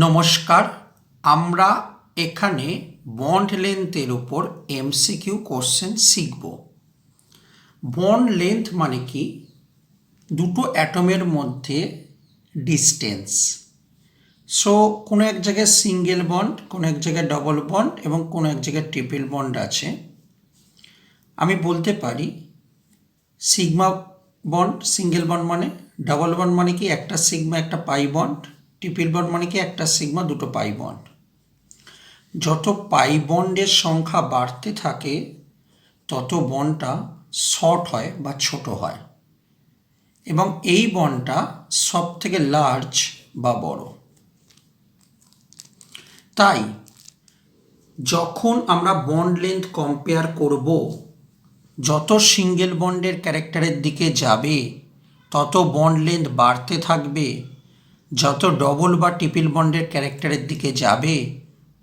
নমস্কার, আমরা এখানে বন্ড লেন্থের উপর এমসিকিউ কোশ্চেন শিখব। বন্ড লেন্থ মানে কি? দুটো অ্যাটমের মধ্যে ডিস্টেন্স। সো কোনো এক জায়গায় সিঙ্গেল বন্ড, কোনো এক জায়গায় ডবল বন্ড এবং কোনো এক জায়গায় ট্রিপল বন্ড আছে। আমি বলতে পারি সিগমা বন্ড, সিঙ্গেল বন্ড মানে, ডবল বন্ড মানে কি একটা সিগমা একটা পাই বন্ড, ট্রিপল বন্ড মানে কি একটা সিগমা দুটো পাই বন্ড। যত পাই বন্ডের সংখ্যা বাড়তে থাকে তত বন্ডটা শর্ট হয় বা ছোট হয় এবং এই বন্ডটা সব থেকে লার্জ বা বড়। তাই যখন আমরা বন্ড লেন্থ কম্পেয়ার করব, যত সিঙ্গেল বন্ডের ক্যারেক্টারের দিকে যাবে তত বন্ড লেন্থ বাড়তে থাকবে, যত ডবল বা ট্রিপল বন্ডের ক্যারেক্টারের দিকে যাবে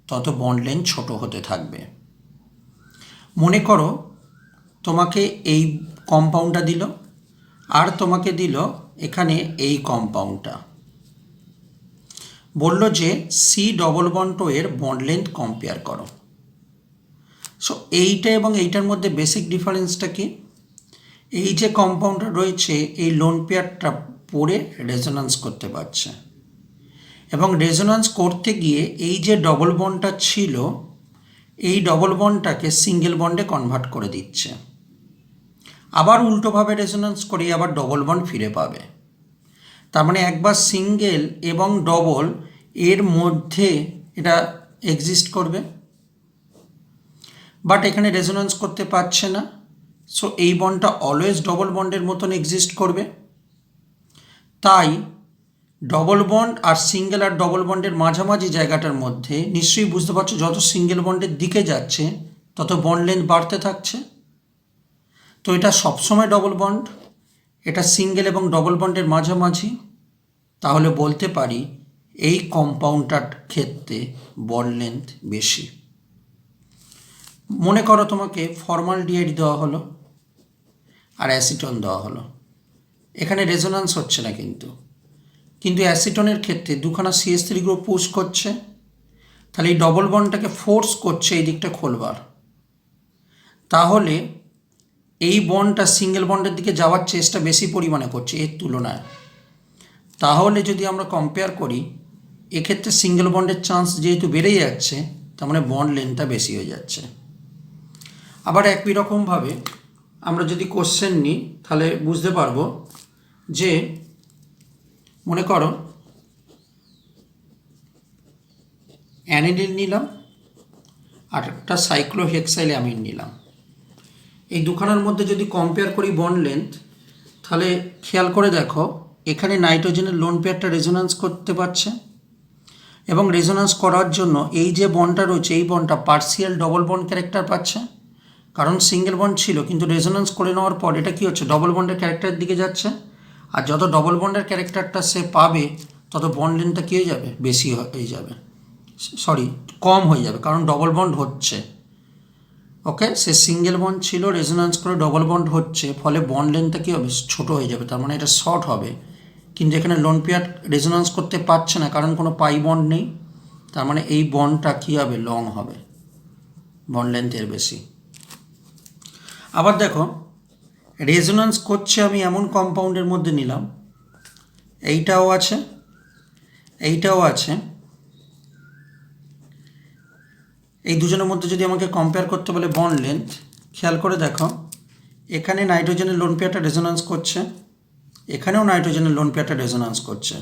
তত বন্ড লেন্থ ছোট হতে থাকবে। মনে করো তোমাকে এই কম্পাউন্ডটা দিল আর তোমাকে দিল এখানে এই কম্পাউন্ডটা, বলল যে সি ডবল বন্ড এর বন্ড লেন্থ কম্পেয়ার করো। সো এইটা এবং এইটার মধ্যে বেসিক ডিফারেন্সটা কি? এই যে কম্পাউন্ডটা রয়েছে এই লোন পেয়ারটা পড়ে রেজোন্যান্স করতে পারছে এবং রেজোন্যান্স করতে গিয়ে এই যে ডবল বন্ডটা ছিল এই ডবল বন্ডটাকে সিঙ্গেল বন্ডে কনভার্ট করে দিচ্ছে, আবার উল্টোভাবে রেজোন্যান্স করে আবার ডবল বন্ড ফিরে পাবে। তার মানে একবার সিঙ্গেল এবং ডবল এর মধ্যে এটা এক্সিস্ট করবে, বাট এখানে রেজোন্যান্স করতে পারছে না। সো এই বন্ডটা অলওয়েজ ডবল বন্ডের মতন এক্সিস্ট করবে। তাই ডবল বন্ড আর সিঙ্গেল আর ডবল বন্ডের মাঝামাঝি জায়গাটার মধ্যে নিশ্চয়ই বুঝতে পারছো যত সিঙ্গেল বন্ডের দিকে যাচ্ছে তত বন্ড লেন্থ বাড়তে থাকছে। তো এটা সবসময় ডবল বন্ড, এটা সিঙ্গেল এবং ডবল বন্ডের মাঝামাঝি, তাহলে বলতে পারি এই কম্পাউন্ডটার ক্ষেত্রে বন্ড লেন্থ বেশি। মনে করো তোমাকে ফর্মালডিহাইড দেওয়া হলো আর অ্যাসিটন দেওয়া হলো, এখানে রেজোন্যান্স হচ্ছে না কিন্তু অ্যাসিটনের ক্ষেত্রে দুখানা CH3 গ্রুপ পুশ করছে, তাহলে এই ডবল বন্ডটাকে ফোর্স করছে এই দিকটা খোলবার। তাহলে এই বন্ডটা সিঙ্গেল বন্ডের দিকে যাওয়ার চেষ্টা বেশি পরিমাণে করছে এর তুলনায়। তাহলে যদি আমরা কম্পেয়ার করি এক্ষেত্রে সিঙ্গেল বন্ডের চান্স যেহেতু বেড়ে যাচ্ছে তার মানে বন্ড লেন্থটা বেশি হয়ে যাচ্ছে। আবার একই রকমভাবে আমরা যদি কোশ্চেন নিই তাহলে বুঝতে পারবো যে মনে করো অ্যানিলিন নিলাম আর একটা সাইক্লোহেক্সাইলামিন নিলাম, এই দুখানার মধ্যে যদি কম্পেয়ার করি বন্ড লেন্থ, তাহলে খেয়াল করে দেখো এখানে নাইট্রোজেনের লোন পেয়ারটা রেজোন্যান্স করতে পারছে এবং রেজোন্যান্স করার জন্য এই যে বন্ডটা রয়েছে এই বন্ডটা পার্সিয়াল ডবল বন্ড ক্যারেক্টার পাচ্ছে, কারণ সিঙ্গেল বন্ড ছিল কিন্তু রেজোন্যান্স করে নেওয়ার পর এটা কী হচ্ছে ডবল বন্ডের ক্যারেক্টারের দিকে যাচ্ছে, আর যত ডবল বন্ডের ক্যারেক্টারটা সে পাবে তত বন্ড লেন্থটা কী হয়ে যাবে বেশি হয়ে যাবে, কম হয়ে যাবে, কারণ ডবল বন্ড হচ্ছে। ওকে, সে সিঙ্গেল বন্ড ছিল রেজোন্যান্স করে ডবল বন্ড হচ্ছে, ফলে বন্ড লেন্থটা কী হবে ছোটো হয়ে যাবে, তার মানে এটা শর্ট হবে। কিন্তু এখানে লোন পেয়ার রেজোন্যান্স করতে পারছে না কারণ কোনো পাই বন্ড নেই, তার মানে এই বন্ডটা কী হবে লং হবে, বন্ড লেন্থ এর বেশি। আবার দেখো রেজোন্যান্স করছে আমি এমন কম্পাউন্ডের মধ্যে নিলাম, এইটাও আছে এইটাও আছে, এই দুজনের মধ্যে যদি আমাকে কম্পেয়ার করতে বলে বন্ড লেন্থ, খেয়াল করে দেখো এখানে নাইট্রোজেনের লোন পেয়ারটা রেজোন্যান্স করছে, এখানেও নাইট্রোজেনের লোন পেয়ারটা রেজোন্যান্স করছে,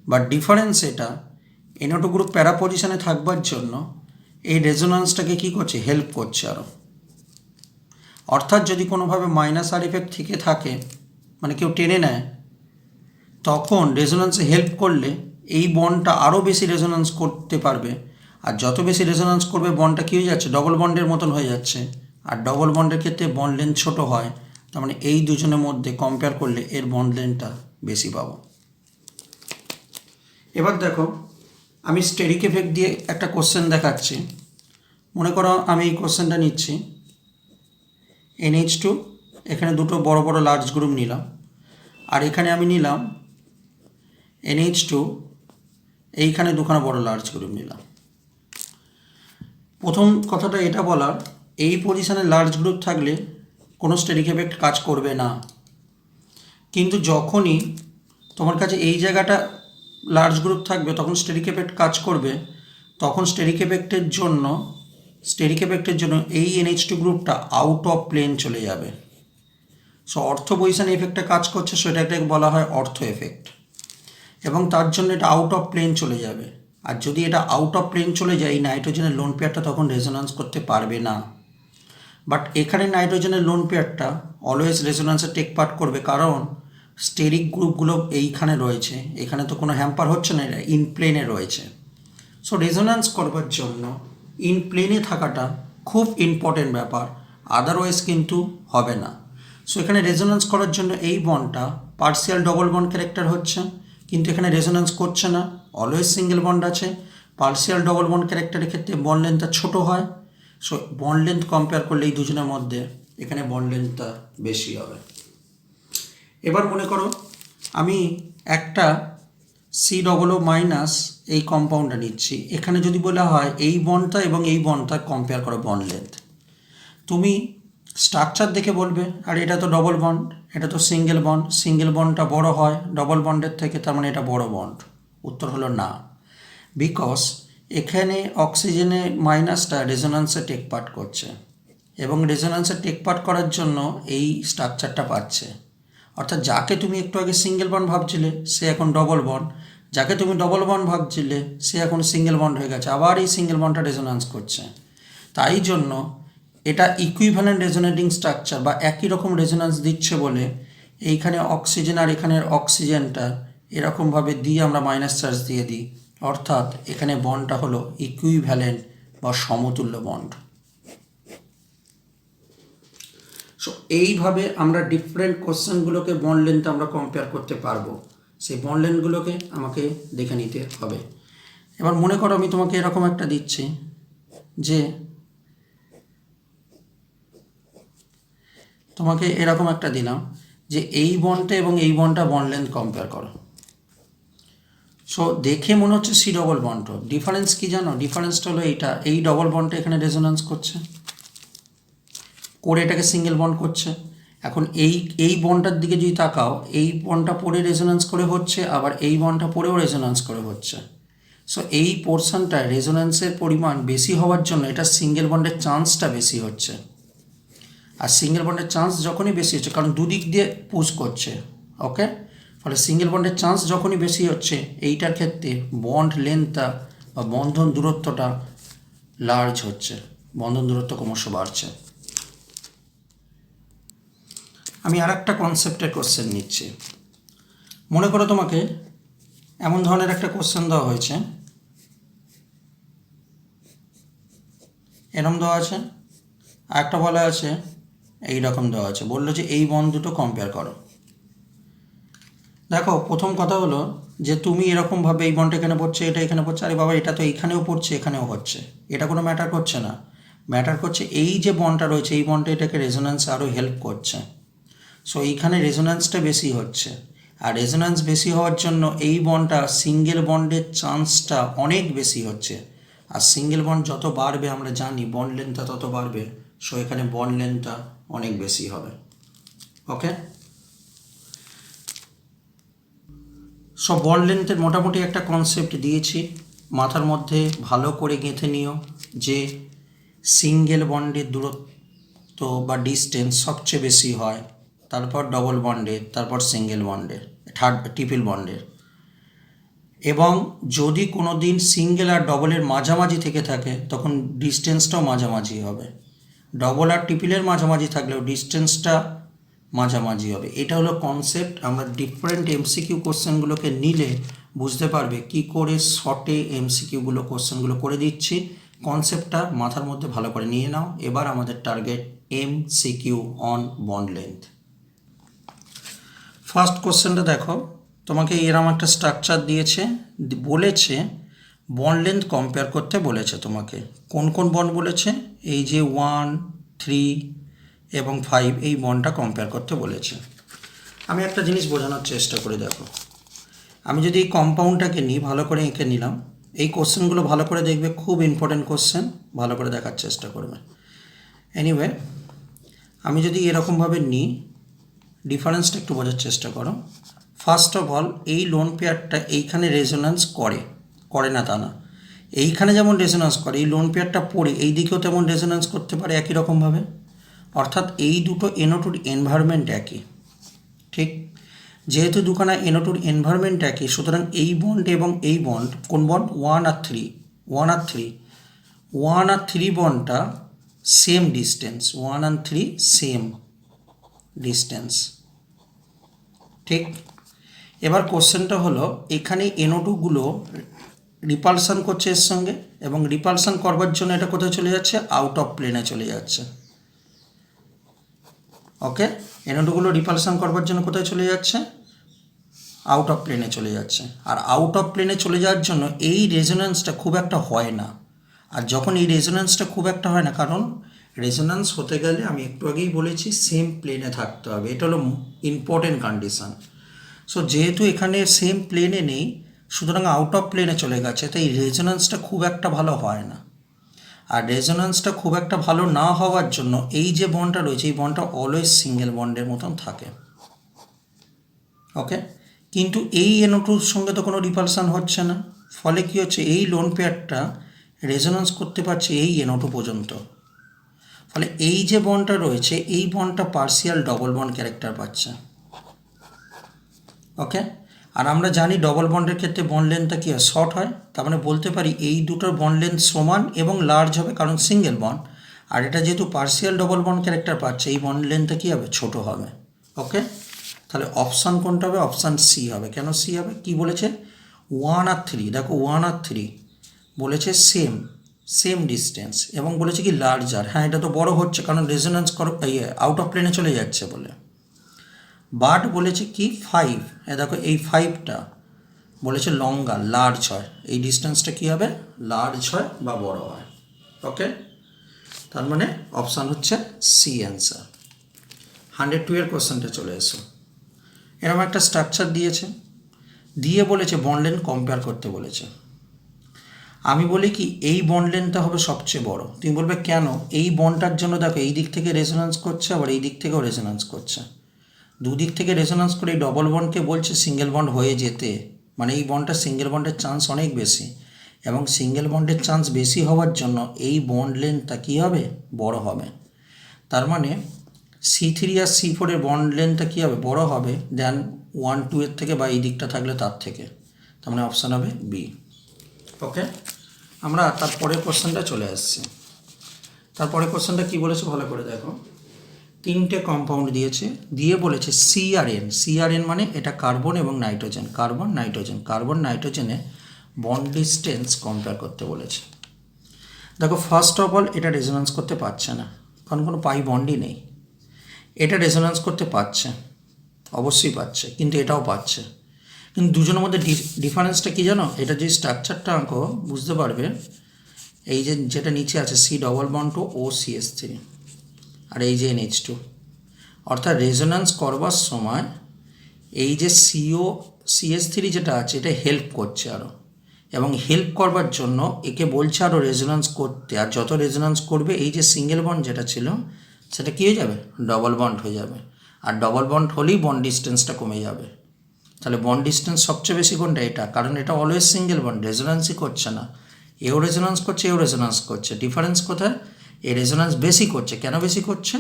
বাট ডিফারেন্স এটা NO2 গ্রুপ প্যারা পজিশনে থাকবার জন্য এই রেজোন্যান্সটাকে কী করছে হেল্প করছে আরও। অর্থাৎ যদি কোনোভাবে মাইনাস আর ইফেক্ট থেকে থাকে মানে কেউ টেনে নেয় তখন রেজোন্যান্সে হেল্প করলে এই বন্ডটা আরও বেশি রেজোন্যান্স করতে পারবে, আর যত বেশি রেজোন্যান্স করবে বন্ডটা কী হয়ে যাচ্ছে ডবল বন্ডের মতন হয়ে যাচ্ছে, আর ডবল বন্ডের ক্ষেত্রে বন্ড লেন্থ ছোটো হয়, তার মানে এই দুজনের মধ্যে কম্পেয়ার করলে এর বন্ড লেন্থটা বেশি পাবো। এবার দেখো আমি স্টেরিক এফেক্ট দিয়ে একটা কোশ্চেন দেখাচ্ছি। মনে করো আমি এই কোশ্চেনটা নিচ্ছি NH2, এখানে দুটো বড় বড় লার্জ গ্রুপ নিলাম, আর এখানে আমি নিলাম NH2 এইখানে দুখানা বড় লার্জ গ্রুপ নিলাম। প্রথম কথাটা এটা বলার, এই পজিশানে লার্জ গ্রুপ থাকলে কোনো স্টেরিক এফেক্ট কাজ করবে না, কিন্তু যখনই তোমার কাছে এই জায়গাটা লার্জ গ্রুপ থাকবে তখন স্টেরিক এফেক্ট কাজ করবে। তখন স্টেরিক এফেক্টের জন্য এই NH2 গ্রুপটা আউট অফ প্লেন চলে যাবে। সো অর্থ পজিশানে এফেক্টটা কাজ করছে, সেটাকে বলা হয় অর্থ এফেক্ট, এবং তার জন্য এটা আউট অফ প্লেন চলে যাবে। আর যদি এটা আউট অফ প্লেন চলে যায়, এই নাইট্রোজেনের লোন পেয়ারটা তখন রেজোন্যান্স করতে পারবে না। বাট এখানে নাইট্রোজেনের লোন পেয়ারটা অলওয়েজ রেজোন্যান্সে টেক পার্ট করবে, কারণ স্টেরিক গ্রুপগুলো এইখানে রয়েছে, এখানে তো কোনো হ্যাম্পার হচ্ছে না, এটা ইন প্লেনে রয়েছে। সো রেজোন্যান্স করবার জন্য ইন প্লেনে থাকাটা খুব ইম্পর্টেন্ট ব্যাপার, আদারওয়াইজ কিন্তু হবে না। সো এখানে রেজোন্যান্স করার জন্য এই বন্ডটা পার্সিয়াল ডবল বন্ড ক্যারেক্টার হচ্ছে, কিন্তু এখানে রেজোন্যান্স করছে না, অলওয়েজ সিঙ্গেল বন্ড আছে। পার্সিয়াল ডবল বন্ড ক্যারেক্টারের ক্ষেত্রে বন্ড লেন্থটা ছোটো হয়। সো বন্ড লেন্থ কম্পেয়ার করলে এই দুজনের মধ্যে এখানে বন্ড লেন্থটা বেশি হবে। এবার মনে করো আমি একটা COO মাইনাস এই কম্পাউন্ডটা নিচ্ছি। এখানে যদি বলা হয় এই বন্ডটা এবং এই বন্ডটা কম্পেয়ার করো বন্ড লেন্থ, তুমি স্ট্রাকচার দেখে বলবে আর এটা তো ডবল বন্ড, এটা তো সিঙ্গেল বন্ডটা বড় হয় ডবল বন্ডের থেকে, তার মানে এটা বড় বন্ড। উত্তর হলো না, বিকজ এখানে অক্সিজেনের মাইনাসটা রেজোন্যান্সে টেক পার্ট করছে, এবং রেজোন্যান্সে টেক পার্ট করার জন্য এই স্ট্রাকচারটা পাচ্ছে। অর্থাৎ যাকে তুমি একটু আগে সিঙ্গেল বন্ড ভাবছিলে সে এখন ডবল বন্ড, যাকে তুমি ডবল বন্ড ভাবছিলে সে এখন সিঙ্গেল বন্ড হয়ে গেছে, আবার এই সিঙ্গেল বন্ডটা রেজোন্যান্স করছে। তাই জন্য এটা ইকুইভ্যালেন্ট রেজোনেটিং স্ট্রাকচার বা একই রকম রেজোন্যান্স দিচ্ছে বলে এইখানে অক্সিজেন আর এখানের অক্সিজেনটা এরকমভাবে দিয়ে আমরা মাইনাস চার্জ দিয়ে দিই, অর্থাৎ এখানে বন্ডটা হলো ইকুইভ্যালেন্ট বা সমতুল্য বন্ড। সো এইভাবে আমরা ডিফারেন্ট কোশ্চেনগুলোকে বন্ড লেন্থে আমরা কম্পেয়ার করতে পারবো। সেই বন্ড লেন্থগুলোকে আমাকে দেখে নিতে হবে। এবার মনে করো আমি তোমাকে এরকম একটা দিচ্ছি যে তোমাকে এরকম একটা দিলাম যে এই বন্ডটা এবং এই বন্ডটা বন্ড লেন্থ কম্পেয়ার করো। সো দেখে মনে হচ্ছে সি ডবল বন্ড, ডিফারেন্স কি জানো? ডিফারেন্সটা হলো এইটা, এই ডবল বন্ডটা এখানে রেজোন্যান্স করছে করে এটাকে সিঙ্গেল বন্ড করছে। এখন এই বন্ডটার দিকে যদি তাকাও, এই বন্ডটা পরে রেজোন্যান্স করে হচ্ছে, আবার এই বন্ডটা পরেও রেজোন্যান্স করে হচ্ছে। সো এই পোর্শনটায় রেজোন্যান্সের পরিমাণ বেশি হওয়ার জন্য এটা সিঙ্গেল বন্ডের চান্সটা বেশি হচ্ছে। আর সিঙ্গেল বন্ডের চান্স যখনই বেশি হচ্ছে, কারণ দুদিক দিয়ে পুশ করছে, ওকে, ফলে সিঙ্গেল বন্ডের চান্স যখনই বেশি হচ্ছে এইটার ক্ষেত্রে বন্ড লেন্থটা বা বন্ধন দূরত্বটা লার্জ হচ্ছে, বন্ধন দূরত্ব ক্রমশ বাড়ছে। আমি আর একটা কনসেপ্টের কোশ্চেন নিচ্ছি। মনে করো তোমাকে এমন ধরনের একটা কোশ্চেন দেওয়া হয়েছে, এরকম দেওয়া আছে, আর একটা বলা আছে এই রকম দেওয়া আছে, বললো যে এই বন্ড দুটো কম্পেয়ার করো। দেখো প্রথম কথা হলো যে তুমি এরকমভাবে এই বন্ডটা এখানে পড়ছে, এটা এখানে পড়ছে, আরে বাবা এটা তো এইখানেও পড়ছে এখানেও হচ্ছে, এটা কোনো ম্যাটার করছে না। ম্যাটার করছে এই যে বন্ডটা রয়েছে, এই বন্ডটা এটাকে রেজোন্যান্সে আরও হেল্প করছে। সো এইখানে রেজোন্যান্সটা বেশি হচ্ছে, আর রেজোন্যান্স বেশি হওয়ার জন্য এই বন্ডটা সিঙ্গেল বন্ডের চান্সটা অনেক বেশি হচ্ছে। আর সিঙ্গেল বন্ড যত বাড়বে আমরা জানি বন্ড লেন্থটা তত বাড়বে। সো এখানে বন্ড লেন্থটা অনেক বেশি হবে, ওকে। সব বন্ড লেন্থের মোটামুটি একটা কনসেপ্ট দিয়েছি, মাথার মধ্যে ভালো করে গেঁথে নিও যে সিঙ্গেল বন্ডের দূরত্ব বা ডিস্টেন্স সবচেয়ে বেশি হয়, তারপর ডবল বন্ডের, তারপর সিঙ্গেল বন্ডের, ট্রিপল বন্ডের। এবং যদি কোনো দিন সিঙ্গেল আর ডবলের মাঝামাঝি থেকে থাকে তখন ডিস্টেন্সটাও মাঝামাঝি হবে, ডবল আর ট্রিপলের মাঝামাঝি থাকলেও ডিস্টেন্সটা মাঝামাঝি হবে। এটা হলো কনসেপ্ট। আমরা ডিফারেন্ট এমসিকিউ কোশ্চেনগুলোকে নিলে বুঝতে পারবে কি করে শর্টে এমসিকিউগুলো কোশ্চেনগুলো করে দিচ্ছি। কনসেপ্টটা মাথার মধ্যে ভালো করে নিয়ে নাও। এবার আমাদের target MCQ on bond length. First কোশ্চেনটা দেখো, তোমাকে এরকম একটা স্ট্রাকচার দিয়েছে, বলেছে বন্ড লেন্থ কম্পেয়ার করতে বলেছে। তোমাকে কোন কোন বন্ড বলেছে? এই যে 1, 3 এবং 5 এই বন্ডটা কম্পেয়ার করতে বলেছে। আমি একটা জিনিস বোঝানোর চেষ্টা করি। দেখো আমি যদি এই কম্পাউন্ডটাকে নিই, ভালো করে এঁকে নিলাম, এই কোশ্চেনগুলো ভালো করে দেখবে, খুব ইম্পর্টেন্ট কোশ্চেন, ভালো করে দেখার চেষ্টা করবে। এনিওয়ে, আমি যদি এরকমভাবে নিই, ডিফারেন্সটা একটু বোঝার চেষ্টা করো। ফার্স্ট অফ অল, এই লোন পেয়ারটা এইখানে রেজোন্যান্স করে না তা না, এইখানে যেমন রেজোন্যান্স করে, এই লোন পেয়ারটা পড়ে এই দিকেও তেমন রেজোন্যান্স করতে পারে একই রকমভাবে, অর্থাৎ এই দুটো NO2-র এনভায়রনমেন্ট একই। ঠিক, যেহেতু দুখানা NO2-র এনভায়রনমেন্ট একই, সুতরাং এই বন্ড এবং এই বন্ড, কোন বন্ড, 1 আর 3 বন্ডটা সেম ডিস্টেন্স, 1 আর 3 সেম ডিস্টেন্স। ঠিক, এবার কোশ্চেনটা হলো, এখানে NO2গুলো রিপালশন করছে এর সঙ্গে, এবং রিপালশন করবার জন্য এটা কোথায় চলে যাচ্ছে, আউট অফ প্লেনে চলে যাচ্ছে। ওকে, NO2গুলো রিপালশন করবার জন্য কোথায় চলে যাচ্ছে, আউট অফ প্লেনে চলে যাচ্ছে। আর আউট অফ প্লেনে চলে যাওয়ার জন্য এই রেজোন্যান্সটা খুব একটা হয় না। আর যখন এই রেজোন্যান্সটা খুব একটা হয় না, কারণ রেজোন্যান্স হতে গেলে আমি একটু আগেই বলেছি সেম প্লেনে থাকতে হবে, এটা হলো ইম্পর্টেন্ট কন্ডিশন। সো যেহেতু এখানে সেম প্লেনে নেই, সুতরাং আউট অফ প্লেনে চলে গেছে, তাই রেজোন্যান্সটা খুব একটা ভালো হয় না। আর রেজোন্যান্সটা খুব একটা ভালো না হওয়ার জন্য এই যে বন্ডটা রয়েছে, এই বন্ডটা অলওয়েজ সিঙ্গেল বন্ডের মতন থাকে। ওকে, কিন্তু এই NO2-র সঙ্গে তো কোনো রিপালশন হচ্ছে না, ফলে কী হচ্ছে, এই লোন পেয়ারটা রেজোন্যান্স করতে পারছে এই NO2 পর্যন্ত। ফলে এই যে বন্ডটা রয়েছে, এই বন্ডটা পার্সিয়াল ডবল বন্ড ক্যারেক্টার পাচ্ছে। ওকে, আর আমরা জানি ডবল বন্ডের ক্ষেত্রে বন্ড লেন্থটা কী হয়, শর্ট হয়। তার মানে বলতে পারি এই দুটোর বন্ড লেন্থ সমান এবং লার্জ হবে, কারণ সিঙ্গেল বন্ড। আর এটা যেহেতু পার্সিয়াল ডবল বন্ড ক্যারেক্টার পাচ্ছে, এই বন্ড লেন্থটা কী হবে, ছোট হবে। ওকে, তাহলে অপশান কোনটা হবে, অপশান সি হবে। কেন সি হবে, কি বলেছে, 1 আর 3, দেখো 1 আর 3 বলেছে সেম ডিস্টেন্স, এবং বলেছে কি লার্জার। হ্যাঁ, এটা তো বড় হচ্ছে, কারণ রেজোন্যান্স আউট অফ প্লেনে চলে যাচ্ছে বলে। বাট বলেছে কি 5, দেখো এই 5টা বলেছে লঙ্গার, লার্জ হয়, এই ডিস্টেন্সটা কী হবে, লার্জ হয় বা বড় হয়। ওকে, তার মানে অপশান হচ্ছে সি অ্যান্সার। 102 এর কোশ্চেনটা চলে এসো। এরকম একটা স্ট্রাকচার দিয়েছে, দিয়ে বলেছে বন্ড লেন্থ কম্পেয়ার করতে বলেছে। আমি বলি কি, এই বন্ড লেন্থটা হবে সবচেয়ে বড়। তুমি বলবে কেন, এই বন্ডটার জন্য দেখো এই দিক থেকে রেজোন্যান্স করছে, আবার এই দিক থেকেও রেজোন্যান্স করছে, দুদিক থেকে রেজোন্যান্স করে এই ডবল বন্ডকে বলছে সিঙ্গেল বন্ড হয়ে যেতে, মানে এই বন্ডটা সিঙ্গেল বন্ডের চান্স অনেক বেশি, এবং সিঙ্গেল বন্ডের চান্স বেশি হওয়ার জন্য এই বন্ড লেন্থটা কী হবে, বড় হবে। তার মানে C3 আর C4 এর বন্ড লেন্থটা কী হবে, বড় হবে দেন 1, 2 এর থেকে, বা এই দিকটা থাকলে তার থেকে। তার মানে অপশান হবে বি। ওকে, আমরা তারপরের কোশ্চেনটা চলে আসছি। তারপরে কোশ্চেনটা কী বলেছে ভালো করে দেখো। 3টে কম্পাউন্ড দিয়েছে, দিয়ে বলেছে CRN মানে এটা কার্বন এবং নাইট্রোজেন, কার্বন নাইট্রোজেনে বন্ড ডিস্টেন্স কম্পেয়ার করতে বলেছে। দেখো ফার্স্ট অফ অল, এটা রেজোন্যান্স করতে পারছে না, কারণ কোনো পাই বন্ডই নেই। এটা রেজোন্যান্স করতে পারছে, অবশ্যই পাচ্ছে, কিন্তু এটাও পাচ্ছে। কিন্তু দুজনের মধ্যে ডিফারেন্সটা কী জানো, এটা যে স্ট্রাকচারটা আঁকো বুঝতে পারবে, এই যে যেটা নিচে আছে C double bond to OCH3, আর এই যে NH2, অর্থাৎ রেজোন্যান্স করবার সময় এই যে CH3 যেটা আছে, এটা হেল্প করছে আরও, এবং হেল্প করবার জন্য একে বলছে আরও রেজোন্যান্স করতে। আর যত রেজোন্যান্স করবে, এই যে সিঙ্গেল বন্ড যেটা ছিল সেটা কী হয়ে যাবে, ডবল বন্ড হয়ে যাবে। আর ডবল বন্ড হলেই বন্ড ডিস্টেন্সটা কমে যাবে। তাহলে বন্ড ডিস্টেন্স সবচেয়ে বেশি কোনটা, এটা, কারণ এটা অলওয়েজ সিঙ্গেল বন্ড, রেজোন্যান্সই করছে না। এও রেজোন্যান্স করছে, এও রেজোন্যান্স করছে, ডিফারেন্স কোথায়, এ রেজোন্যান্স বেশি করছে। কেন বেশি করছে,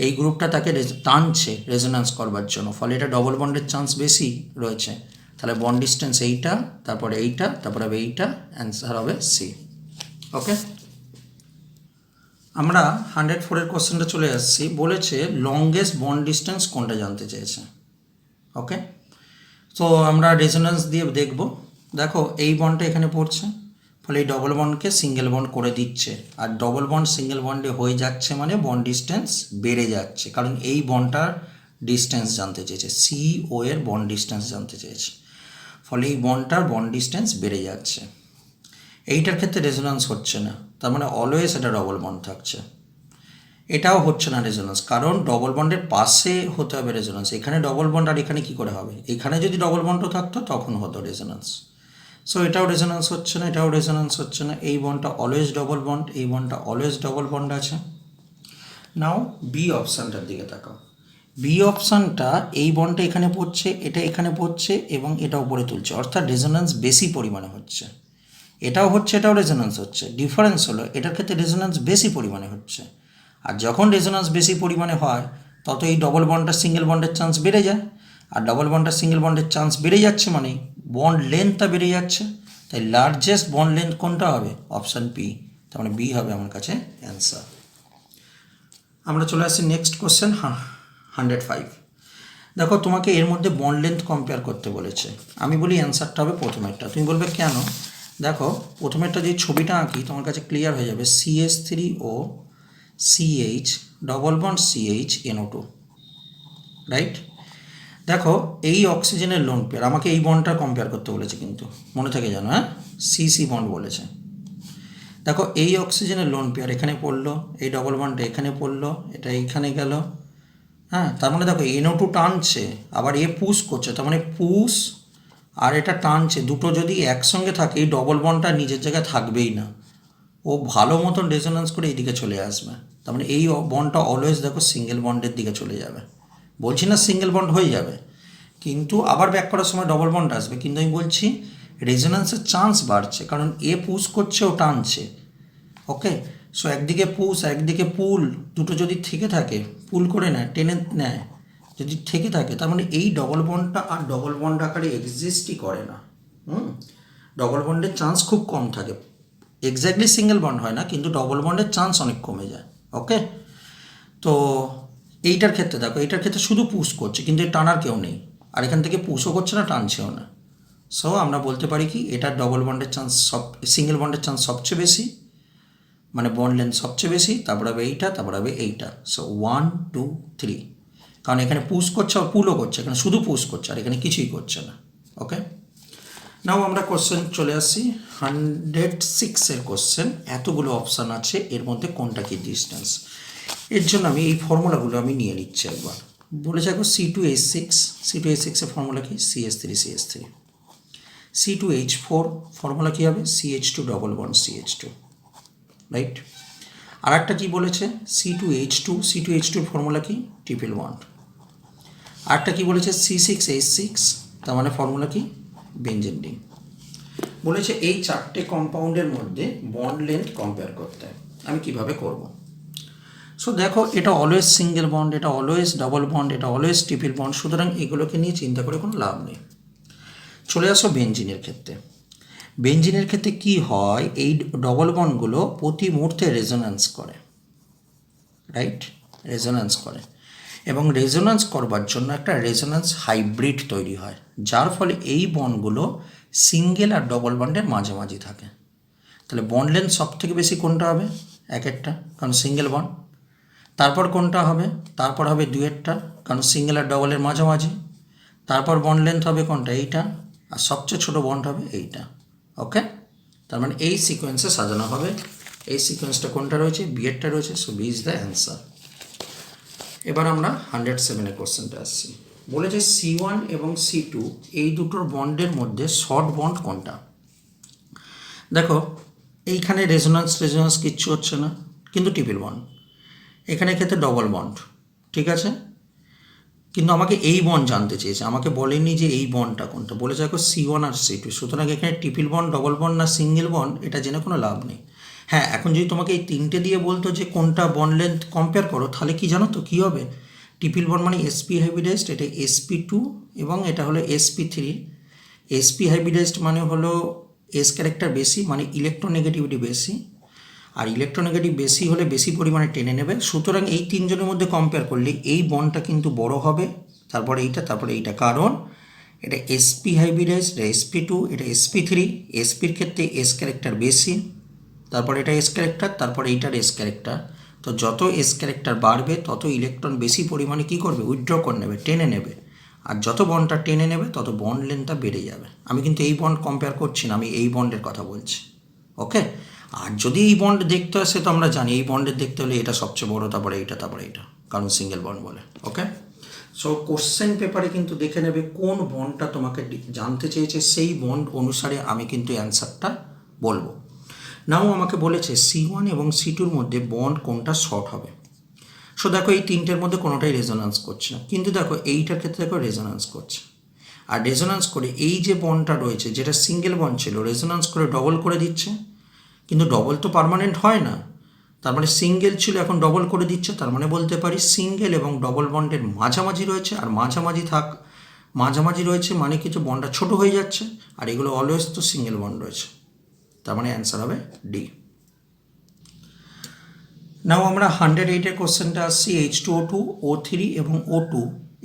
এই গ্রুপটা তাকে টানছে রেজোন্যান্স করবার জন্য, ফলে এটা ডবল বন্ডের চান্স বেশি রয়েছে। তাহলে বন্ড ডিস্টেন্স এইটা, তারপরে এইটা, তারপরে হবে এইটা, অ্যান্সার হবে সি। ওকে, আমরা 104-এর কোশ্চেনটা চলে আসছি। বলেছে লংগেস্ট বন্ড ডিস্টেন্স কোনটা জানতে চেয়েছে। ওকে, তো আমরা রেজোন্যান্স দিয়ে দেখব। দেখো এই বন্ডটা এখানে পড়ছে, ফলে এই ডবল বন্ডকে সিঙ্গেল বন্ড করে দিচ্ছে, আর ডবল বন্ড সিঙ্গেল বন্ডে হয়ে যাচ্ছে মানে বন্ড ডিস্টেন্স বেড়ে যাচ্ছে, কারণ এই বন্ডটার ডিস্টেন্স জানতে চেয়েছে, CO এর বন্ড ডিস্টেন্স জানতে চেয়েছে, ফলে এই বন্ডটার বন্ড ডিস্টেন্স বেড়ে যাচ্ছে। এইটার ক্ষেত্রে রেজোন্যান্স হচ্ছে না, তার মানে অলওয়েজ এটা ডবল বন্ড থাকছে। এটাও হচ্ছে না রেজোন্যান্স, কারণ ডবল বন্ডের পাশে হতে হবে রেজোন্যান্স। এখানে ডবল বন্ড আর এখানে কী করে হবে? এখানে যদি ডবল বন্ডও থাকতো তখন হতো রেজোন্যান্স। সো এটাও রেজোন্যান্স হচ্ছে না, এটাও রেজোন্যান্স হচ্ছে না। এই বন্ডটা অলওয়েজ ডবল বন্ড, এই বন্ডটা অলওয়েজ ডবল বন্ড আছে। নাও বি অপশানটার দিকে তাকাও। বি অপশানটা এই বন্ডটা এখানে পড়ছে, এটা এখানে পড়ছে এবং এটা উপরে তুলছে, অর্থাৎ রেজোন্যান্স বেশি পরিমাণে হচ্ছে। এটাও হচ্ছে, এটাও রেজোন্যান্স হচ্ছে। ডিফারেন্স হলো এটার ক্ষেত্রে রেজোন্যান্স বেশি পরিমাণে হচ্ছে। আর যখন রেজোন্যান্স বেশি পরিমাণে হয় তত এই ডবল বন্ডটা সিঙ্গেল বন্ডের চান্স বেড়ে যায়। আর ডবল বন্ডটা সিঙ্গেল বন্ডের চান্স বেড়ে যাচ্ছে মানে বন্ড লেন্থটা বেড়ে যাচ্ছে। তাই লার্জেস্ট বন্ড লেন্থ কোনটা হবে? Option P. তার মানে বি হবে আমার কাছে অ্যান্সার। আমরা চলে আসছি নেক্সট কোশ্চেন 105। দেখো তোমাকে এর মধ্যে বন্ড লেন্থ কম্পেয়ার করতে বলেছে। আমি বলি অ্যান্সারটা হবে প্রথমেরটা। তুমি বলবে কেন? দেখো প্রথমেরটা যে ছবিটা আঁকি তোমার কাছে ক্লিয়ার হয়ে যাবে। CH3O CH double bond CH NO2, right? দেখো এই অক্সিজেনের লোন পেয়ার, আমাকে এই বন্ডটা কম্পেয়ার করতে বলেছে কিন্তু মনে থাকে জানো, হ্যাঁ CC বন্ড বলেছে। দেখো এই অক্সিজেনের লোন পেয়ার এখানে পড়লো, এই ডবল বন্ডটা এখানে পড়লো, এটা এইখানে গেল, হ্যাঁ। তার মানে দেখো NO2 টানছে, আবার এ পুশ করছে, তার মানে পুশ আর এটা টানছে, দুটো যদি একসঙ্গে থাকে এই ডবল বন্ডটা নিজের জায়গায় থাকবেই না, ও ভালো মতন রেজোন্যান্স করে এইদিকে চলে আসবে। তার মানে এই বন্ডটা অলওয়েজ দেখো সিঙ্গেল বন্ডের দিকে চলে যাবে। বলছি না সিঙ্গেল বন্ড হয়ে যাবে, কিন্তু আবার ব্যাক করার সময় ডবল বন্ড আসবে, কিন্তু আমি বলছি রেজোন্যান্সের চান্স বাড়ছে, কারণ এ পুশ করছে ও টানছে। ওকে, সো একদিকে পুশ একদিকে পুল, দুটো যদি থেকে থাকে, পুল করে নেয়, টেনে নেয়, যদি থেকে থাকে, তার মানে এই ডবল বন্ডটা আর ডবল বন্ড আকারে এক্সিস্টই করে না। ডবল বন্ডের চান্স খুব কম থাকে, এক্স্যাক্টলি সিঙ্গেল বন্ড হয় না, কিন্তু ডবল বন্ডের চান্স অনেক কমে যায়। ওকে, তো এইটার ক্ষেত্রে দেখো, এইটার ক্ষেত্রে শুধু পুশ করছে কিন্তু এর টানার কেউ নেই, আর এখান থেকে পুশও করছে না টানছেও না। সো আমরা বলতে পারি কি এটার ডবল বন্ডের চান্স সিঙ্গেল বন্ডের চান্স সবচেয়ে বেশি, মানে বন্ড লেন্থ সবচেয়ে বেশি, তারপর হবে এইটা, তারপর হবে এইটা। সো 1 2 3, কারণ এখানে পুশ করছে আর পুলও করছে, এখানে শুধু পুশ করছে আর এখানে কিছুই করছে না। ওকে, নাও আমরা কোশ্চেন চলে আসি 106-এর কোশ্চেন। এতগুলো অপশান আছে, এর মধ্যে কোনটা কি ডিস্টেন্স, এর জন্য আমি এই ফর্মুলাগুলো আমি নিয়ে নিচ্ছি একবার। বলেছে এখন C2H6, C2H6-এর ফর্মুলা কি? CH3CH3। C2H4 ফর্মুলা কী হবে? CH2 double bond CH2, right? আর একটা কী বলেছে? C2H2, C2H2-এর ফর্মুলা কি? Triple bond. আরেকটা কী বলেছে? C6H6, তার মানে ফর্মুলা কি? Benzene ring. বলেছে এই চারটে কম্পাউন্ডের মধ্যে বন্ড লেন্থ কম্পেয়ার করতে। আমি কিভাবে করব? সো দেখো এটা অলওয়েজ সিঙ্গেল বন্ড, এটা অলওয়েজ ডবল বন্ড, এটা অলওয়েজ ট্রিপল বন্ড, সুতরাং এগুলোকে নিয়ে চিন্তা করে কোনো লাভ নেই। চলে আসো বেঞ্জিনের ক্ষেত্রে। বেঞ্জিনের ক্ষেত্রে কি হয়? এই ডবল বন্ডগুলো প্রতি মুহূর্তে রেজোন্যান্স করে, রাইট? রেজোন্যান্স করে, এবং রেজোন্যান্স করবার জন্য একটা রেজোন্যান্স হাইব্রিড তৈরি হয়, যার ফলে এই বন্ডগুলো সিঙ্গেল আর ডবল বন্ডের মাঝামাঝি থাকে। তাহলে বন্ড লেন্থ সব থেকে বেশি কোনটা হবে? এক একটা, কারণ সিঙ্গেল বন্ড। তারপর কোনটা হবে? তারপর হবে দুয়েরটা, কারণ সিঙ্গেল আর ডবলের মাঝামাঝি। তারপর বন্ড লেন্থ হবে কোনটা? এইটা। আর সবচেয়ে ছোটো বন্ড হবে এইটা। ওকে, তার মানে এই সিকোয়েন্সে সাজানো হবে। এই সিকোয়েন্সটা কোনটা রয়েছে? বিয়েরটা রয়েছে। So B is the answer. এবার আমরা 107-এর কোশ্চেনটা আসছি। বলেছে C1 এবং C2 এই দুটোর বন্ডের মধ্যে শর্ট বন্ড কোনটা? দেখো এইখানে রেজোন্যান্স কিচ্ছু হচ্ছে না, কিন্তু ট্রিপল বন্ড। এখানে ক্ষেত্রে ডবল বন্ড, ঠিক আছে, কিন্তু আমাকে এই বন্ড জানতে চেয়েছে, আমাকে বলেনি যে এই বন্ডটা কোনটা। বলেছে দেখো C1 আর C2, সুতরাং এখানে ট্রিপল বন্ড, ডবল বন্ড না সিঙ্গেল বন্ড, এটা জেনে কোনো লাভ নেই। হ্যাঁ, এখন যদি তোমাকে এই তিনটে দিয়ে বলতো যে কোনটা বন্ড লেন্থ কম্পেয়ার করো, তাহলে কি জানো তো কী হবে? ট্রিপল বন্ড মানে sp হাইব্রিডাইজড, এটা sp2 এবং এটা হলো sp3। sp হাইব্রিডাইজড মানে হলো s ক্যারেক্টার বেশি, মানে ইলেকট্রোনেগেটিভিটি বেশি, আর ইলেকট্রোনেগেটিভ বেশি হলে বেশি পরিমাণে টেনে নেবে। সুতরাং এই তিনজনের মধ্যে কম্পেয়ার করলে এই বন্ডটা কিন্তু বড় হবে, তারপরে এইটা, তারপরে এইটা, কারণ এটা sp হাইব্রিডাইজড, এটা sp2, এটা sp3। sp-র ক্ষেত্রে s ক্যারেক্টার বেশি, তারপরে এটা s ক্যারেক্টার, তারপরে এইটার s ক্যারেক্টার। তো যত s ক্যারেক্টার বাড়বে তত ইলেকট্রন বেশি পরিমাণে কী করবে? উইথড্র করে নেবে, টেনে নেবে। আর যত বন্ডটা টেনে নেবে তত বন্ড লেন্থটা বেড়ে যাবে। আমি কিন্তু এই বন্ড কম্পেয়ার করছি না, আমি এই বন্ডের কথা বলছি। ওকে, আর যদি এই বন্ড দেখতে আসে তো আমরা জানি এই বন্ডের দেখতে হলে এটা সবচেয়ে বড়, তারপরে এইটা, কারণ সিঙ্গেল বন্ড বলে। ওকে, সো কোশ্চেন পেপারে কিন্তু দেখে নেবে কোন বন্ডটা তোমাকে জানতে চেয়েছে, সেই বন্ড অনুসারে আমি কিন্তু অ্যান্সারটা বলবো। নাও আমাকে বলেছে C1 এবং C2-র মধ্যে বন্ড কোনটা শর্ট হবে। সো দেখো এই তিনটের মধ্যে কোনোটাই রেজোন্যান্স করছে না, কিন্তু দেখো এইটার ক্ষেত্রে দেখো রেজোন্যান্স করছে। আর রেজোন্যান্স করে এই যে বন্ডটা রয়েছে, যেটা সিঙ্গেল বন্ড ছিল, রেজোন্যান্স করে ডবল করে দিচ্ছে। কিন্তু ডবল তো পার্মানেন্ট হয় না, তার মানে সিঙ্গেল ছিল এখন ডবল করে দিচ্ছে, তার মানে বলতে পারি সিঙ্গেল এবং ডবল বন্ডের মাঝামাঝি রয়েছে। আর মাঝামাঝি রয়েছে মানে কিছু বন্ডটা ছোট হয়ে যাচ্ছে, আর এগুলো অলওয়েজ তো সিঙ্গেল বন্ড রয়েছে, তার মানে অ্যান্সার হবে ডি। নাও আমরা 108-এর কোশ্চেনটা আসছি। H2O2, O3 এবং O2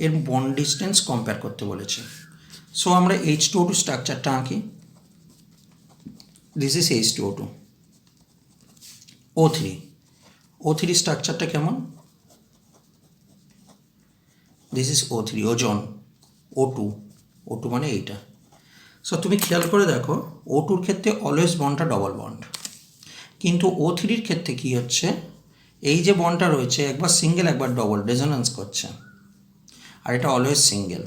এর বন্ড ডিস্টেন্স কম্পেয়ার করতে বলেছে। সো আমরা H2O2 স্ট্রাকচারটা আঁকি। This is H2O2। O3 স্ট্রাকচারটা কেমন? দিস ইজ O3, ওজন। O2 মানে এইটা। সো তুমি খেয়াল করে দেখো O2-র ক্ষেত্রে অলওয়েজ বন্ডটা ডবল বন্ড, কিন্তু O3-র ক্ষেত্রে কী হচ্ছে, এই যে বন্ডটা রয়েছে একবার সিঙ্গেল একবার ডবল রেজোন্যান্স করছে, আর এটা অলওয়েজ সিঙ্গেল।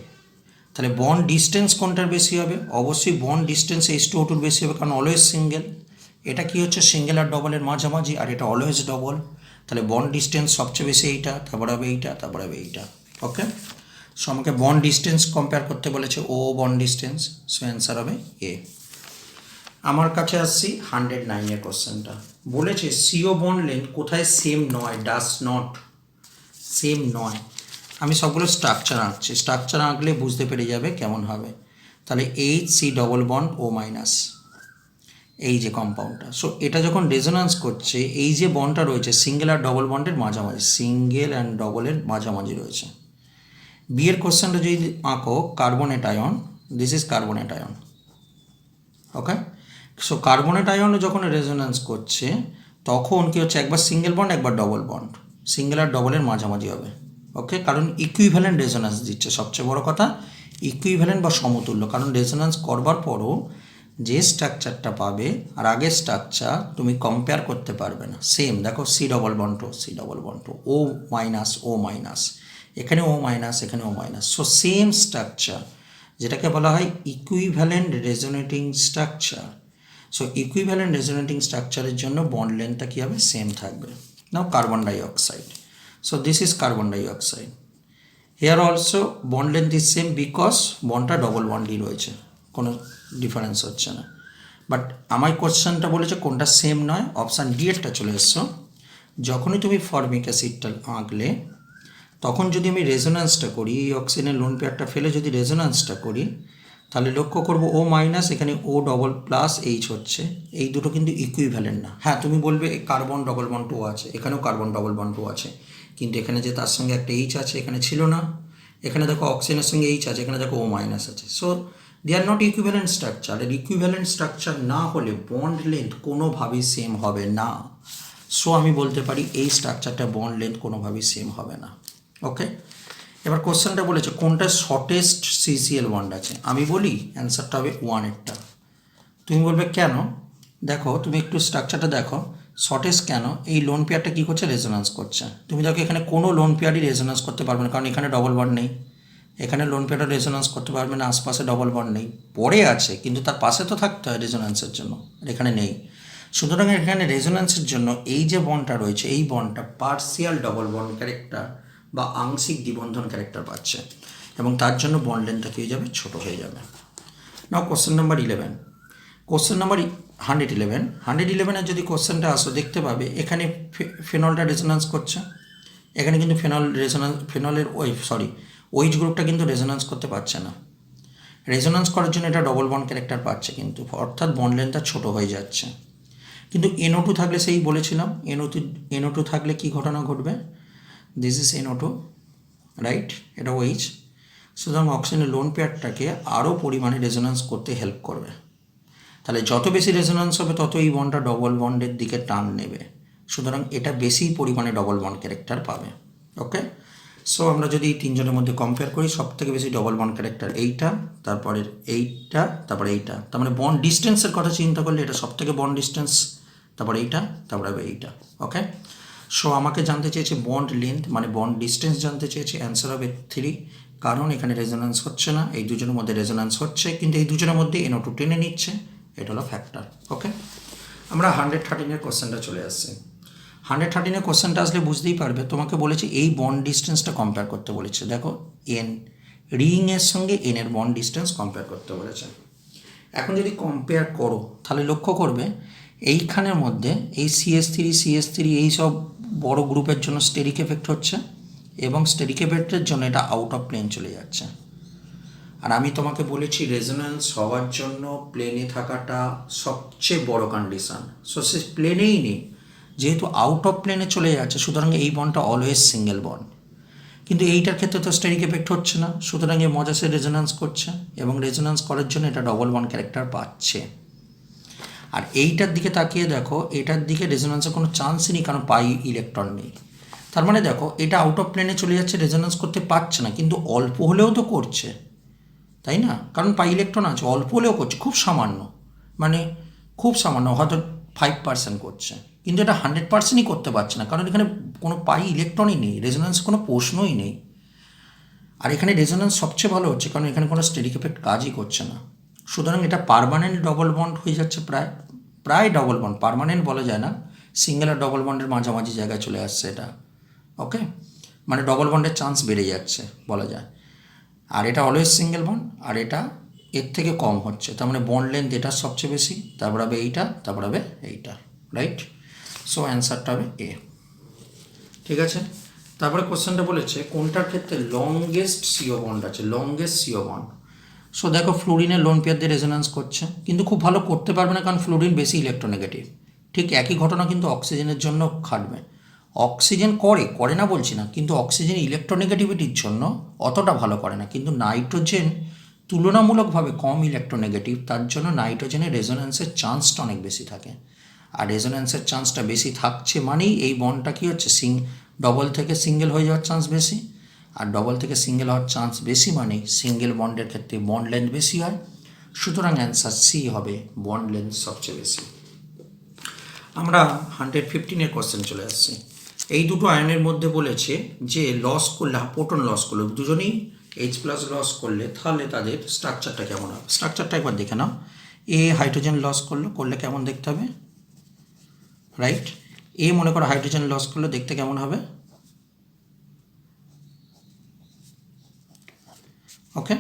তাহলে বন্ড ডিস্টেন্স কোনটার বেশি হবে? অবশ্যই বন্ড ডিস্টেন্স H2O2-র বেশি হবে, কারণ অলওয়েজ সিঙ্গেল। এটা কি হচ্ছে, সিঙ্গেল আর ডবলের মাঝামাঝি, আর এটা অলওয়েজ ডবল। তাহলে বন্ড ডিস্টেন্স সবচেয়ে বেশি এইটা, তারপরে হবে এইটা, তারপরে হবে এইটা। ওকে, সো আমাকে বন্ড ডিস্টেন্স কম্পেয়ার করতে বলেছে, ও বন্ড ডিস্টেন্স, সো অ্যান্সার হবে এ। আমার কাছে আসছি 109-এর কোশ্চেনটা। বলেছে সিও বন্ড লেন্থ কোথায় সেম নয়, ডাস নট সেম নয়। আমি সবগুলো স্ট্রাকচার আঁকছি, স্ট্রাকচার আঁকলে বুঝতে পেরে যাবে কেমন হবে। তাহলে HC double bond O minus, এই যে কম্পাউন্ডটা। সো এটা যখন রেজোন্যান্স করছে, এই যে বন্ডটা রয়েছে সিঙ্গেল আর ডবল বন্ডের মাঝামাঝি, সিঙ্গেল অ্যান্ড ডবলের মাঝামাঝি রয়েছে। বিয়ের কোশ্চেনটা যদি আঁকো, carbonate ion, this is carbonate ion. Okay, so carbonate আয়নে যখন রেজোন্যান্স করছে তখন কী হচ্ছে, একবার সিঙ্গেল বন্ড একবার ডবল বন্ড, সিঙ্গেল আর ডবলের মাঝামাঝি হবে। ওকে, কারণ ইকুইভ্যালেন্ট রেজোন্যান্স দিচ্ছে, সবচেয়ে বড় কথা ইকুইভ্যালেন্ট বা সমতুল্য। কারণ রেজোন্যান্স করবার পরও যে স্ট্রাকচারটা পাবে আর আগের স্ট্রাকচার তুমি কম্পেয়ার করতে পারবে না, সেম। দেখো C double bond O minus, এখানে O মাইনাস, এখানে O minus, so same structure, যেটাকে বলা হয় equivalent resonating structure. So equivalent resonating স্ট্রাকচারের জন্য বন্ড লেন্থটা কী হবে, সেম থাকবে। Now carbon dioxide, so this is carbon dioxide. Here also bond length is same, because বন্ডটা ডবল বন্ডই রয়েছে, কোনো ডিফারেন্স হচ্ছে না। বাট আমার কোশ্চেনটা বলেছে কোনটা সেম নয়, অপশান ডি এরটা চলে এসছো। যখনই তুমি ফর্মিক অ্যাসিডটা আঁকলে তখন যদি আমি রেজোন্যান্সটা করি, এই অক্সিজেনের লোন পেয়ারটা ফেলে যদি রেজোন্যান্সটা করি, তাহলে লক্ষ্য করবো O মাইনাস, এখানে O ডবল প্লাস H হচ্ছে, এই দুটো কিন্তু ইকুইভ্যালেন্ট না। হ্যাঁ, তুমি বলবে কার্বন ডবল বন্ড 2 আছে, এখানেও কার্বন ডবল বন্ড 2 আছে, কিন্তু এখানে যে তার সঙ্গে একটা H আছে এখানে ছিল না, এখানে দেখো অক্সিজেনের সঙ্গে H আছে, এখানে দেখো O মাইনাস আছে। So they are not equivalent structure. এর ইকুইভ্যালেন্ট স্ট্রাকচার না হলে বন্ড লেন্থ কোনোভাবেই সেম হবে না। সো আমি বলতে পারি এই স্ট্রাকচারটা বন্ড লেন্থ কোনোভাবেই সেম হবে না। ওকে, এবার কোশ্চেনটা বলেছে কোনটা শর্টেস্ট CCl বন্ড আছে। আমি বলি অ্যান্সারটা হবে 1-এরটা। তুমি বলবে কেন? দেখো তুমি একটু স্ট্রাকচারটা দেখো, শর্টেস্ট কেন? এই লোন পেয়ারটা কী করছে, রেজোন্যান্স করছে। তুমি দেখো এখানে কোনো লোন পেয়ারই রেজোন্যান্স করতে পারবে না, কারণ এখানে ডবল বন্ড নেই, এখানে লোন পেয়ারটা রেজোন্যান্স করতে পারবে না, আশপাশে ডবল বন্ড নেই, পরে আছে কিন্তু তার পাশে তো থাকতে হয় রেজোন্যান্সের জন্য, এখানে নেই। সুতরাং এখানে রেজোন্যান্সের জন্য এই যে বন্ডটা রয়েছে, এই বন্ডটা পার্সিয়াল ডবল বন্ড ক্যারেক্টার বা আংশিক দ্বিবন্ধন ক্যারেক্টার পাচ্ছে, এবং তার জন্য বন্ড লেন্থটা কী হয়ে যাবে, ছোটো হয়ে যাবে। Now question number 11। Question number 111-এর যদি কোশ্চেনটা আসো, দেখতে পাবে এখানে ফেনলটা রেজোন্যান্স করছে, এখানে কিন্তু ফেনলের OH গ্রুপটা কিন্তু রেজোন্যান্স করতে পারছে না। রেজোন্যান্স করার জন্য এটা ডবল বন্ড ক্যারেক্টার পাচ্ছে, কিন্তু অর্থাৎ বন্ড লেন্থটা ছোটো হয়ে যাচ্ছে। কিন্তু NO2 থাকলে, সেই বলেছিলাম NO2 থাকলে কী ঘটনা ঘটবে, দিস ইজ NO2, রাইট, এটা OH। সুতরাং অক্সিজেনের লোন পেয়ারটাকে আরও পরিমাণে রেজোন্যান্স করতে হেল্প করবে। তাহলে যত বেশি রেজোন্যান্স হবে তত এই বন্ডটা ডবল বন্ডের দিকে টান নেবে, সুতরাং এটা বেশি পরিমাণে ডবল বন্ড ক্যারেক্টার পাবে। ওকে, সো আমরা যদি এই তিনজনের মধ্যে কম্পেয়ার করি, সবথেকে বেশি ডবল বন্ড ক্যারেক্টার এইটা, তারপরে এইটা, তারপরে এইটা, তার মানে বন্ড ডিস্টেন্সের কথা চিন্তা করলে এটা সবথেকে বন্ড ডিস্টেন্স তারপর এইটা, তারপর হবে এইটা। ওকে, সো আমাকে জানতে চেয়েছে বন্ড লেন্থ মানে বন্ড ডিস্টেন্স জানতে চেয়েছে, অ্যান্সার হবে 3, কারণ এখানে রেজোন্যান্স হচ্ছে না, এই দুজনের মধ্যে রেজোন্যান্স হচ্ছে, কিন্তু এই দুজনের মধ্যে NO2 টেনে নিচ্ছে, এটা হলো ফ্যাক্টর। ওকে, আমরা 113-এর কোশ্চেনটা চলে আসছি। 113-এর কোশ্চেনটা আসলে বুঝতেই পারবে, তোমাকে বলেছে এই বন্ড ডিস্টেন্সটা কম্পেয়ার করতে বলেছে। দেখো এন রিংয়ের সঙ্গে এনের বন্ড ডিস্টেন্স কম্পেয়ার করতে বলেছে। এখন যদি কম্পেয়ার করো তাহলে লক্ষ্য করবে এইখানের মধ্যে এই CH3 এই সব বড় গ্রুপের জন্য স্টেরিক এফেক্ট হচ্ছে, এবং স্টেরিক এফেক্টের জন্য এটা আউট অফ প্লেন চলে যাচ্ছে। আর আমি তোমাকে বলেছি রেজোন্যান্স হওয়ার জন্য প্লেনে থাকাটা সবচেয়ে বড় কন্ডিশন। সো সে প্লেনেই নেই, যেহেতু আউট অফ প্লেনে চলে যাচ্ছে, সুতরাং এই বন্ডটা অলওয়েজ সিঙ্গেল বন্ড। কিন্তু এইটার ক্ষেত্রে তো স্টেরিক এফেক্ট হচ্ছে না, সুতরাং এ মজা সে রেজোন্যান্স করছে, এবং রেজোন্যান্স করার জন্য এটা ডবল বন্ড ক্যারেক্টার পাচ্ছে। আর এইটার দিকে তাকিয়ে দেখো, এটার দিকে রেজোন্যান্সের কোনো চান্সই নেই, কারণ পাই ইলেকট্রন নেই। তার মানে দেখো এটা আউট অফ প্লেনে চলে যাচ্ছে, রেজোন্যান্স করতে পারছে না, কিন্তু অল্প হলেও তো করছে, তাই না? কারণ পাই ইলেকট্রন আছে, অল্প হলেও করছে, খুব সামান্য, মানে খুব সামান্য, হয়তো 5% করছে, কিন্তু এটা 100%ই করতে পারছে না, কারণ এখানে কোনো পাই ইলেকট্রনই নেই, রেজোন্যান্স কোনো প্রশ্নই নেই। আর এখানে রেজোন্যান্স সবচেয়ে ভালো হচ্ছে, কারণ এখানে কোনো স্টেরিক এফেক্ট কাজই করছে না, সুতরাং এটা পার্মানেন্ট ডবল বন্ড হয়ে যাচ্ছে, প্রায় ডবল বন্ড, পার্মানেন্ট বলা যায় না, সিঙ্গেল আর ডবল বন্ডের মাঝামাঝি জায়গায় চলে আসছে এটা। ওকে, মানে ডবল বন্ডের চান্স বেড়ে যাচ্ছে বলা যায়। আর এটা অলওয়েজ সিঙ্গেল বন্ড, আর এটা এর থেকে কম হচ্ছে, তার মানে বন্ড লেন্থ এটার সবচেয়ে বেশি, তারপর হবে এইটা, তারপর হবে এইটা, রাইট? সো অ্যান্সারটা হবে এ। ঠিক আছে, তারপরে কোশ্চেনটা বলেছে কোনটার ক্ষেত্রে লংগেস্ট সিও বন্ড আছে, লংগেস্ট সিও বন্ড। সো দেখো ফ্লোরিনের লোন পেয়ার দিয়ে রেজোন্যান্স করছে, কিন্তু খুব ভালো করতে পারবে না, কারণ ফ্লোরিন বেশি ইলেকট্রোনেগেটিভ। ঠিক একই ঘটনা কিন্তু অক্সিজেনের জন্য খাটবে। অক্সিজেন করে না বলছি না, কিন্তু অক্সিজেন ইলেকট্রোনেগেটিভিটির জন্য অতটা ভালো করে না, কিন্তু নাইট্রোজেন তুলনামূলকভাবে কম ইলেকট্রোনেগেটিভ, তার জন্য নাইট্রোজেনের রেজোন্যান্সের চান্সটা অনেক বেশি থাকে। আর রেজোন্যান্সের চান্সটা বেশি থাকছে মানেই এই বন্ডটা কী হচ্ছে, ডবল থেকে সিঙ্গেল হয়ে যাওয়ার চান্স বেশি, আর ডবল থেকে সিঙ্গেল হওয়ার চান্স বেশি মানেই সিঙ্গেল বন্ডের ক্ষেত্রে বন্ড লেন্থ বেশি হয়, সুতরাং অ্যান্সার সি হবে, বন্ড লেন্থ সবচেয়ে বেশি। আমরা 115-এর কোশ্চেন চলে আসছি। এই দুটো আয়নের মধ্যে বলেছে যে লস করলে, প্রোটন লস করলে, দুজনেই H+ লস করলে তাহলে তাদের স্ট্রাকচারটা কেমন হবে। স্ট্রাকচারটা একবার দেখে নাও। এ হাইড্রোজেন লস করলে কেমন দেখতে হবে, রাইট? এ মনে করো হাইড্রোজেন লস করলে দেখতে কেমন হবে, ওকে?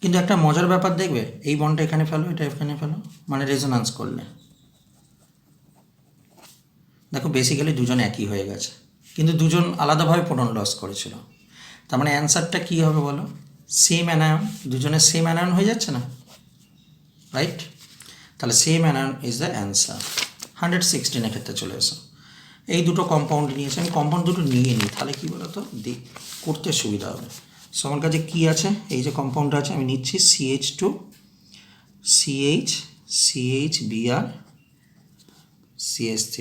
কিন্তু একটা মজার ব্যাপার দেখবে, এই বন্ডটা এখানে ফেলো, এটা এখানে ফেলো, মানে রেজোন্যান্স করলে দেখো বেসিক্যালি দুজন একই হয়ে গেছে, কিন্তু দুজন আলাদাভাবে প্রোটন লস করেছিল। তার মানে অ্যান্সারটা কী হবে বলো, সেম অ্যানায়ন, দুজনের সেম অ্যানায়ন হয়ে যাচ্ছে না, রাইট? তাহলে same anion is the answer. 116-এর ক্ষেত্রে চলে এসো। এই দুটো কম্পাউন্ড নিয়েছে, আমি কম্পাউন্ড দুটো নিয়ে নিই, তাহলে কী বলো তো করতে সুবিধা হবে। সো আমার কাছে কী আছে, এই যে কম্পাউন্ডটা আছে আমি নিচ্ছি CH2 CH CH3,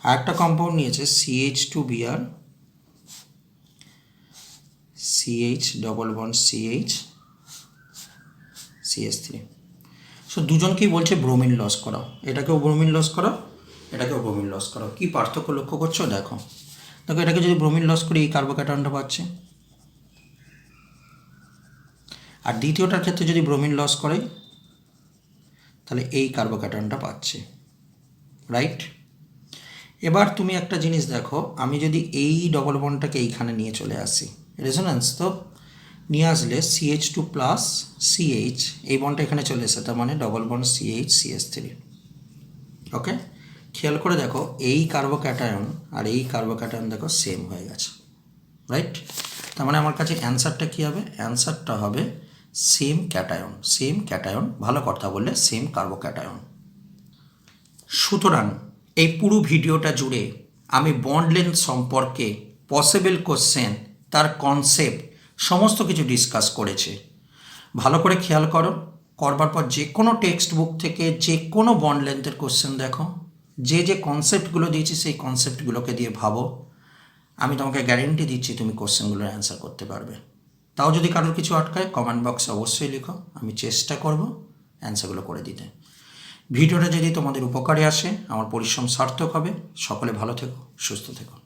আর একটা কম্পাউন্ড নিয়েছে CH2Br CH সো দুজনকেই বলছে ব্রোমিন লস করাও, এটাকেও ব্রোমিন লস করাও, এটাকেও ব্রোমিন লস করাও। কী পার্থক্য লক্ষ্য করছো দেখো, এটাকে যদি ব্রোমিন লস করি এই কার্বোক্যাটায়নটা পাচ্ছে, আর দ্বিতীয়টার ক্ষেত্রে যদি ব্রোমিন লস করে তাহলে এই কার্বোক্যাটায়নটা পাচ্ছে, রাইট? এবার তুমি একটা জিনিস দেখো, আমি যদি এই ডবল বন্ডটাকে এইখানে নিয়ে চলে আসি, রেজোন্যান্স তো নিয়ে আসলে CH2+CH, এই বন্ডটা এখানে চলে এসে, তার মানে ডবল বন্ড CH3। ওকে, খেয়াল করে দেখো এই কার্বোক্যাটায়ন আর এই কার্বোক্যাটায়ন দেখো সেম হয়ে গেছে, রাইট? তার মানে আমার কাছে অ্যান্সারটা কী হবে, অ্যান্সারটা হবে সেম ক্যাটায়ন, ভালো কথা বললে সেম কার্বোক্যাটায়ন। সুতরাং এই পুরো ভিডিওটা জুড়ে আমি বন্ড লেন্থ সম্পর্কে পসিবল কোশ্চেন, তার কনসেপ্ট সমস্ত কিছু ডিসকাস করেছি। ভালো করে খেয়াল করবার পর যে কোনো টেক্সট বুক থেকে যে কোনো বন্ড লেন্থের কোশ্চেন দেখো, যে কনসেপ্টগুলো দিয়েছি সেই কনসেপ্টগুলোকে দিয়ে ভাবো, আমি তোমাকে গ্যারেন্টি দিচ্ছি তুমি কোশ্চেনগুলোর অ্যান্সার করতে পারবে। তাও যদি কারোর কিছু আটকায় কমেন্ট বক্সে অবশ্যই লিখো, আমি চেষ্টা করব অ্যান্সারগুলো করে দিতে। ভিডিওটা যদি তোমাদের উপকারে আসে আমার পরিশ্রম সার্থক হবে। সকলে ভালো থেকো, সুস্থ থেকো।